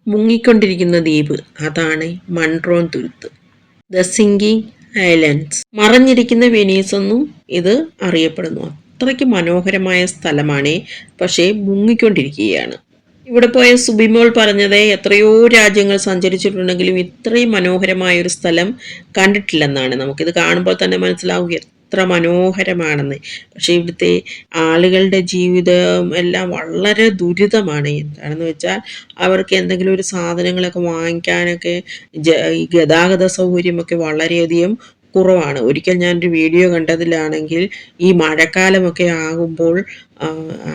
മുങ്ങിക്കൊണ്ടിരിക്കുന്ന ദ്വീപ്, അതാണ് മൺട്രോൺ തുരുത്ത്. The sinking islands, മറഞ്ഞിരിക്കുന്ന വെനീസ് എന്നും ഇത് അറിയപ്പെടുന്നു. അത്രയ്ക്ക് മനോഹരമായ സ്ഥലമാണ്, പക്ഷേ മുങ്ങിക്കൊണ്ടിരിക്കുകയാണ്. ഇവിടെ പോയ സുബിമോൾ പറഞ്ഞത് എത്രയോ രാജ്യങ്ങൾ സഞ്ചരിച്ചിട്ടുണ്ടെങ്കിലും ഇത്രയും മനോഹരമായ ഒരു സ്ഥലം കണ്ടിട്ടില്ലെന്നാണ്. നമുക്കിത് കാണുമ്പോൾ തന്നെ മനസ്സിലാവുക എത്ര മനോഹരമാണെന്ന്. പക്ഷേ ഇവിടുത്തെ ആളുകളുടെ ജീവിതം എല്ലാം വളരെ ദുരിതമാണ്. എന്താണെന്ന് വെച്ചാൽ അവർക്ക് എന്തെങ്കിലും ഒരു സാധനങ്ങളൊക്കെ വാങ്ങിക്കാനൊക്കെ ഈ ഗതാഗത സൗകര്യമൊക്കെ വളരെയധികം കുറവാണ്. ഒരിക്കൽ ഞാനൊരു വീഡിയോ കണ്ടതിലാണെങ്കിൽ ഈ മഴക്കാലമൊക്കെ ആകുമ്പോൾ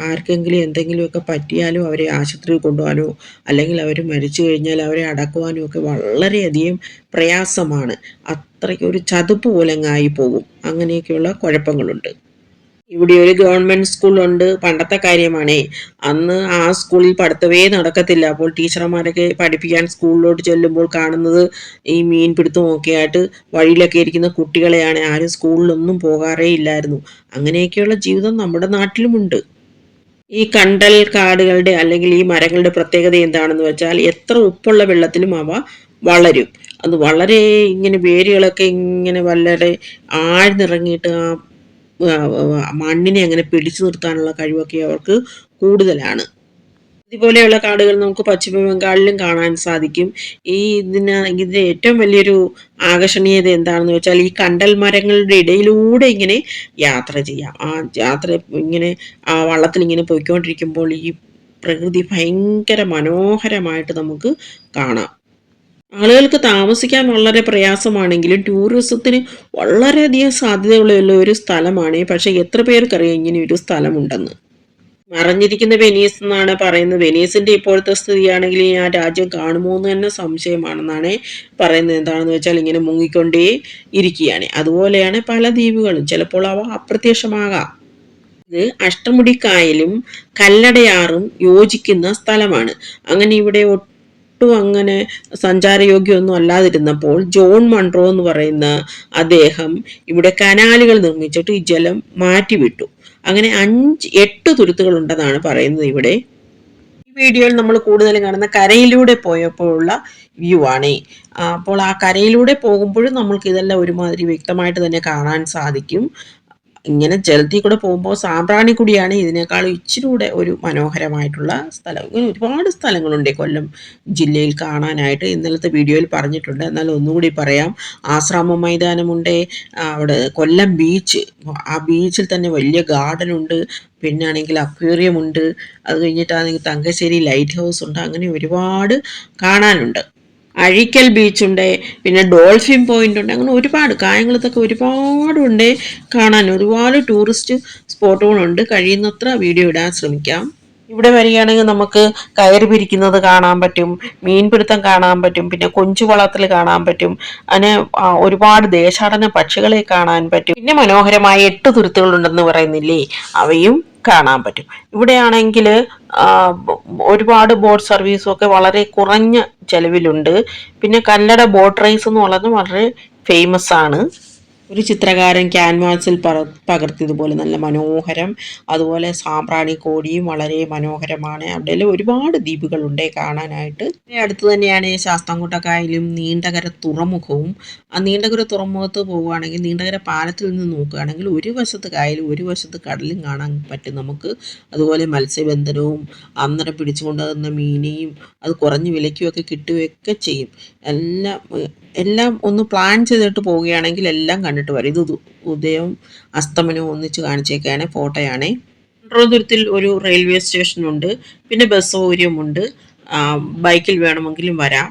ആർക്കെങ്കിലും എന്തെങ്കിലുമൊക്കെ പറ്റിയാലും അവരെ ആശുപത്രിയിൽ കൊണ്ടുപോകാനോ അല്ലെങ്കിൽ അവർ മരിച്ചു കഴിഞ്ഞാൽ അവരെ അടക്കുവാനും ഒക്കെ വളരെയധികം പ്രയാസമാണ്. അത്രയ്ക്ക് ഒരു ചതുപ്പ് പോലെ അങ്ങായി പോകും. അങ്ങനെയൊക്കെയുള്ള കുഴപ്പങ്ങളുണ്ട്. ഇവിടെ ഒരു ഗവൺമെന്റ് സ്കൂളുണ്ട്. പണ്ടത്തെ കാര്യമാണേ. അന്ന് ആ സ്കൂളിൽ പഠിത്തമേ നടക്കത്തില്ല. അപ്പോൾ ടീച്ചർമാരൊക്കെ പഠിപ്പിക്കാൻ സ്കൂളിലോട്ട് ചെല്ലുമ്പോൾ കാണുന്നത് ഈ മീൻ പിടുത്തമൊക്കെ ആയിട്ട് വഴിയിലൊക്കെ ഇരിക്കുന്ന കുട്ടികളെയാണ്. ആരും സ്കൂളിലൊന്നും പോകാറേ ഇല്ലായിരുന്നു. അങ്ങനെയൊക്കെയുള്ള ജീവിതം നമ്മുടെ നാട്ടിലുമുണ്ട്. ഈ കണ്ടൽ കാടുകളുടെ അല്ലെങ്കിൽ ഈ മരങ്ങളുടെ പ്രത്യേകത എന്താണെന്ന് വെച്ചാൽ എത്ര ഉപ്പുള്ള വെള്ളത്തിലും അവ വളരും. അത് വളരെ ഇങ്ങനെ വേരുകളൊക്കെ ഇങ്ങനെ വളരെ ആഴ്ന്നിറങ്ങിയിട്ട് മണ്ണിനെ അങ്ങനെ പിടിച്ചു നിർത്താനുള്ള കഴിവൊക്കെ അവർക്ക് കൂടുതലാണ്. ഇതുപോലെയുള്ള കാടുകൾ നമുക്ക് പശ്ചിമ ബംഗാളിലും കാണാൻ സാധിക്കും. ഇതിന്റെ ഏറ്റവും വലിയൊരു ആകർഷണീയത എന്താണെന്ന് വെച്ചാൽ ഈ കണ്ടൽ മരങ്ങളുടെ ഇടയിലൂടെ ഇങ്ങനെ യാത്ര ചെയ്യാം. ആ യാത്ര ഇങ്ങനെ ആ വള്ളത്തിൽ ഇങ്ങനെ പോയിക്കൊണ്ടിരിക്കുമ്പോൾ ഈ പ്രകൃതി ഭയങ്കര മനോഹരമായിട്ട് നമുക്ക് കാണാം. ആളുകൾക്ക് താമസിക്കാൻ വളരെ പ്രയാസമാണെങ്കിലും ടൂറിസത്തിന് വളരെയധികം സാധ്യതകളുള്ള ഒരു സ്ഥലമാണ്. പക്ഷെ എത്ര പേർക്കറിയാം ഇങ്ങനെ ഒരു സ്ഥലമുണ്ടെന്ന്. മറഞ്ഞിരിക്കുന്ന വെനീസ് എന്നാണ് പറയുന്നത്. വെനീസിന്റെ ഇപ്പോഴത്തെ സ്ഥിതിയാണെങ്കിൽ ആ രാജ്യം കാണുമോ എന്ന് തന്നെ സംശയമാണെന്നാണ് പറയുന്നത്. എന്താണെന്ന് വെച്ചാൽ ഇങ്ങനെ മുങ്ങിക്കൊണ്ടേ ഇരിക്കുകയാണ്. അതുപോലെയാണ് പല ദ്വീപുകളും. ചിലപ്പോൾ അവ അപ്രത്യക്ഷമാകാം. ഇത് അഷ്ടമുടിക്കായലും കല്ലടയാറും യോജിക്കുന്ന സ്ഥലമാണ്. അങ്ങനെ ഇവിടെ ഒട്ടും അങ്ങനെ സഞ്ചാരയോഗ്യമൊന്നും അല്ലാതിരുന്നപ്പോൾ ജോൺ മൺട്രോ എന്ന് പറയുന്ന അദ്ദേഹം ഇവിടെ കനാലുകൾ നിർമ്മിച്ചിട്ട് ഈ ജലം മാറ്റിവിട്ടു. അങ്ങനെ 8 തുരുത്തുകൾ ഉണ്ടെന്നാണ് പറയുന്നത് ഇവിടെ. ഈ വീഡിയോയിൽ നമ്മൾ കൂടുതലും കാണുന്ന കരയിലൂടെ പോയപ്പോഴുള്ള വ്യൂ ആണ്. അപ്പോൾ ആ കരയിലൂടെ പോകുമ്പോഴും നമ്മൾക്ക് ഇതെല്ലാം ഒരുമാതിരി വ്യക്തമായിട്ട് തന്നെ കാണാൻ സാധിക്കും. ഇങ്ങനെ ജലത്തിൽ കൂടെ പോകുമ്പോൾ സാമ്പ്രാണിക്കുടിയാണ് ഇതിനേക്കാളും ഇച്ചിരി കൂടെ ഒരു മനോഹരമായിട്ടുള്ള സ്ഥലം. ഇങ്ങനെ ഒരുപാട് സ്ഥലങ്ങളുണ്ട് കൊല്ലം ജില്ലയിൽ കാണാനായിട്ട്. ഇന്നലത്തെ വീഡിയോയിൽ പറഞ്ഞിട്ടുണ്ട്, എന്നാൽ ഒന്നുകൂടി പറയാം. ആശ്രാമ മൈതാനമുണ്ട്, അവിടെ കൊല്ലം ബീച്ച്, ആ ബീച്ചിൽ തന്നെ വലിയ ഗാർഡൻ ഉണ്ട്. പിന്നാണെങ്കിൽ അക്വേറിയം ഉണ്ട്. അത് കഴിഞ്ഞിട്ടാണെങ്കിൽ തങ്കശ്ശേരി ലൈറ്റ് ഹൗസ് ഉണ്ട്. അങ്ങനെ ഒരുപാട് കാണാനുണ്ട്. അഴീക്കൽ ബീച്ചുണ്ട്, പിന്നെ ഡോൾഫിൻ പോയിന്റ് ഉണ്ട്. അങ്ങനെ ഒരുപാട് കായംകുളത്തൊക്കെ ഒരുപാടുണ്ട് കാണാൻ. ഒരുപാട് ടൂറിസ്റ്റ് സ്പോട്ടുകളുണ്ട്. കഴിയുന്നത്ര വീഡിയോ ഇടാൻ ശ്രമിക്കാം. ഇവിടെ വരികയാണെങ്കിൽ നമുക്ക് കയറി പിരിക്കുന്നത് കാണാൻ പറ്റും, മീൻപിടുത്തം കാണാൻ പറ്റും, പിന്നെ കൊഞ്ചു വളർത്തൽ കാണാൻ പറ്റും. അങ്ങനെ ഒരുപാട് ദേശാടന പക്ഷികളെ കാണാൻ പറ്റും. പിന്നെ മനോഹരമായ 8 തുരുത്തുകളുണ്ടെന്ന് പറയുന്നില്ലേ, അവയും കാണാൻ പറ്റും. ഇവിടെയാണെങ്കിൽ ഒരുപാട് ബോട്ട് സർവീസും ഒക്കെ വളരെ കുറഞ്ഞ ചെലവിലുണ്ട്. പിന്നെ കല്ലട ബോട്ട് റേസ് എന്ന് പറയുന്നത് വളരെ ഫേമസ് ആണ്. ഒരു ചിത്രകാരൻ ക്യാൻവാസിൽ പകർത്തിയതുപോലെ നല്ല മനോഹരം. അതുപോലെ സാമ്പ്രാണി കോടിയും വളരെ മനോഹരമാണ്. അവിടെ ഒരുപാട് ദ്വീപുകളുണ്ട് കാണാനായിട്ട്. അടുത്ത് തന്നെയാണ് ശാസ്താംകോട്ടക്കായലും നീണ്ടകര തുറമുഖവും. ആ നീണ്ടകര തുറമുഖത്ത് പോവുകയാണെങ്കിൽ നീണ്ടകര പാലത്തിൽ നിന്ന് നോക്കുകയാണെങ്കിൽ ഒരു വശത്ത് കായലും ഒരു വശത്ത് കടലും കാണാൻ പറ്റും നമുക്ക്. അതുപോലെ മത്സ്യബന്ധനവും അന്നേരം പിടിച്ചുകൊണ്ട് വന്ന മീനെയും അത് കുറഞ്ഞ വിലയ്ക്കുമൊക്കെ കിട്ടുകയൊക്കെ ചെയ്യും. എല്ലാം ഒന്ന് പ്ലാൻ ചെയ്തിട്ട് പോവുകയാണെങ്കിൽ എല്ലാം കണ്ടിട്ട് വരും. ഇത് ഉദയവും അസ്തമനവും ഒന്നിച്ച് കാണിച്ചേക്കാണ് ഫോട്ടോയാണ്. തിരുവനന്തപുരത്തിൽ ഒരു റെയിൽവേ സ്റ്റേഷനുണ്ട്, പിന്നെ ബസ് സൗകര്യമുണ്ട്. ബൈക്കിൽ വേണമെങ്കിലും വരാം.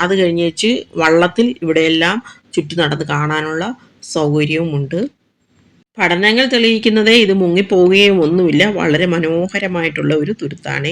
അത് കഴിഞ്ഞേച്ച് വള്ളത്തിൽ ഇവിടെയെല്ലാം ചുറ്റി നടന്ന് കാണാനുള്ള സൗകര്യവുമുണ്ട്. പഠനങ്ങൾ തെളിയിക്കുന്നത് ഇത് മുങ്ങിപ്പോവുകയും ഒന്നുമില്ല. വളരെ മനോഹരമായിട്ടുള്ള ഒരു തുരുത്താണ്.